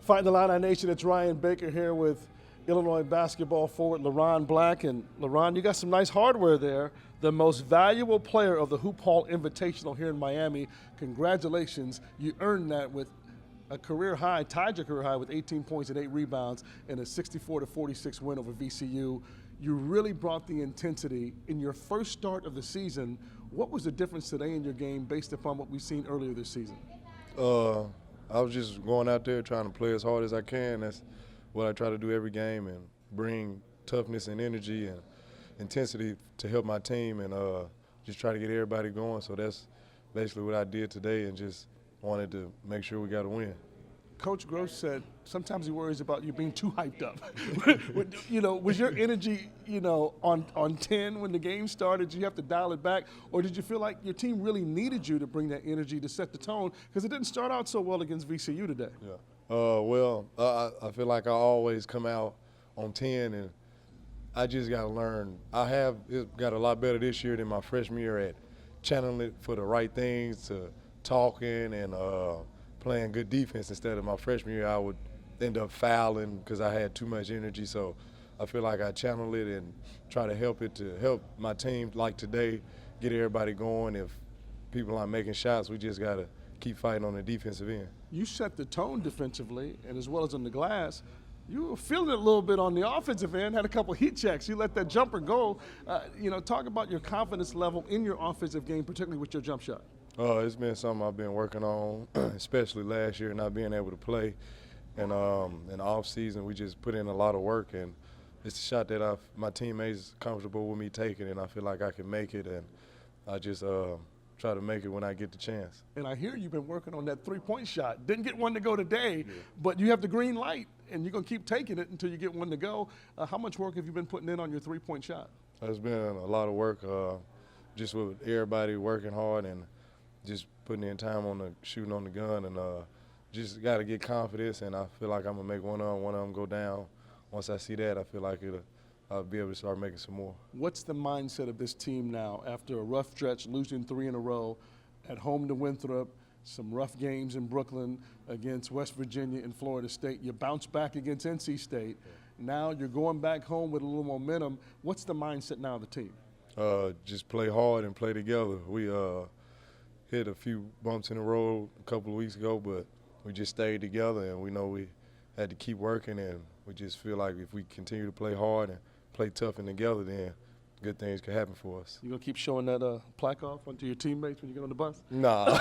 Fighting the Illini Nation, it's Ryan Baker here with Illinois basketball forward Leron Black. And Leron, you got some nice hardware there. The most valuable player of the Hoophall Invitational here in Miami. Congratulations, you earned that with a career high, tied your career high with 18 points and 8 rebounds in a 64-46 win over VCU. You really brought the intensity in your first start of the season. What was the difference today in your game based upon what we've seen earlier this season? I was just going out there trying to play as hard as I can. That's what I try to do every game, and bring toughness and energy and intensity to help my team, and just try to get everybody going. So that's basically what I did today, and just wanted to make sure we got a win. Coach Gross said sometimes he worries about you being too hyped up. Was your energy, on 10 when the game started? Did you have to dial it back, or did you feel like your team really needed you to bring that energy to set the tone? Because it didn't start out so well against VCU today. Yeah. I feel like I always come out on 10, and I just got to learn. It got a lot better this year than my freshman year at channeling it for the right things, to talking and playing good defense. Instead of my freshman year, I would end up fouling because I had too much energy. So I feel like I channel it and try to help my team, like today, get everybody going. If people aren't making shots, we just got to keep fighting on the defensive end. You set the tone defensively, and as well as on the glass. You were feeling it a little bit on the offensive end, had a couple heat checks. You let that jumper go. Talk about your confidence level in your offensive game, particularly with your jump shot. It's been something I've been working on, especially last year, not being able to play. And in the off season, we just put in a lot of work, and it's a shot that my teammates comfortable with me taking, and I feel like I can make it, and I just try to make it when I get the chance. And I hear you've been working on that three-point shot. Didn't get one to go today, but you have the green light, and you're going to keep taking it until you get one to go. How much work have you been putting in on your three-point shot? It's been a lot of work, just with everybody working hard and just putting in time on the shooting on the gun, and just got to get confidence, and I feel like I'm going to make one of them go down. Once I see that, I feel like I'll be able to start making some more. What's the mindset of this team now after a rough stretch, losing 3 in a row, at home to Winthrop, some rough games in Brooklyn against West Virginia and Florida State? You bounce back against NC State. Now you're going back home with a little momentum. What's the mindset now of the team? Just play hard and play together. We hit a few bumps in the road a couple of weeks ago, but we just stayed together, and we know we had to keep working, and we just feel like if we continue to play hard and play tough and together, then good things could happen for us. You gonna keep showing that plaque off onto your teammates when you get on the bus? Nah.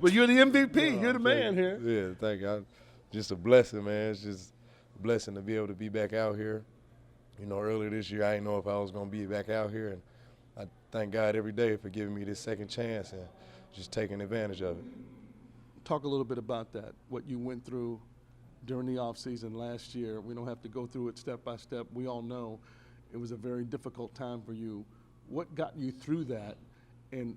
Well, you're the MVP. You're the man here. Yeah, thank you. Just a blessing, man. It's just a blessing to be able to be back out here. Earlier this year, I didn't know if I was gonna be back out here, and I thank God every day for giving me this second chance and just taking advantage of it. Talk a little bit about that, what you went through during the offseason last year. We don't have to go through it step by step. We all know it was a very difficult time for you. What got you through that, and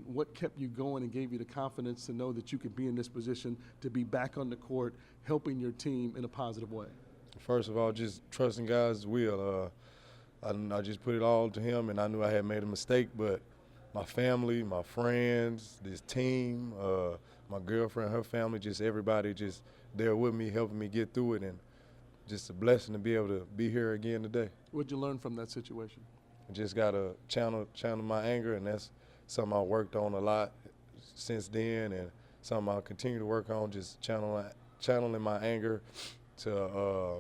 what kept you going and gave you the confidence to know that you could be in this position to be back on the court helping your team in a positive way? First of all, just trusting God's will. I just put it all to him, and I knew I had made a mistake, but my family, my friends, this team, my girlfriend, her family, just everybody just there with me, helping me get through it, and just a blessing to be able to be here again today. What'd you learn from that situation? I just got to channel my anger, and that's something I worked on a lot since then, and something I'll continue to work on, just channeling my anger to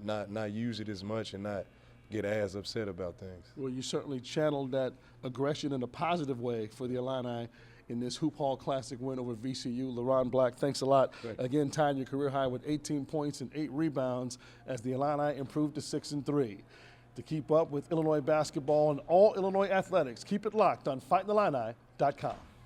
not use it as much and not get as upset about things. Well, you certainly channeled that aggression in a positive way for the Illini in this Hoophall Classic win over VCU. Leron Black, thanks a lot. Again, tying your career high with 18 points and 8 rebounds as the Illini improved to 6-3. To keep up with Illinois basketball and all Illinois athletics, keep it locked on FightInTheIllini.com.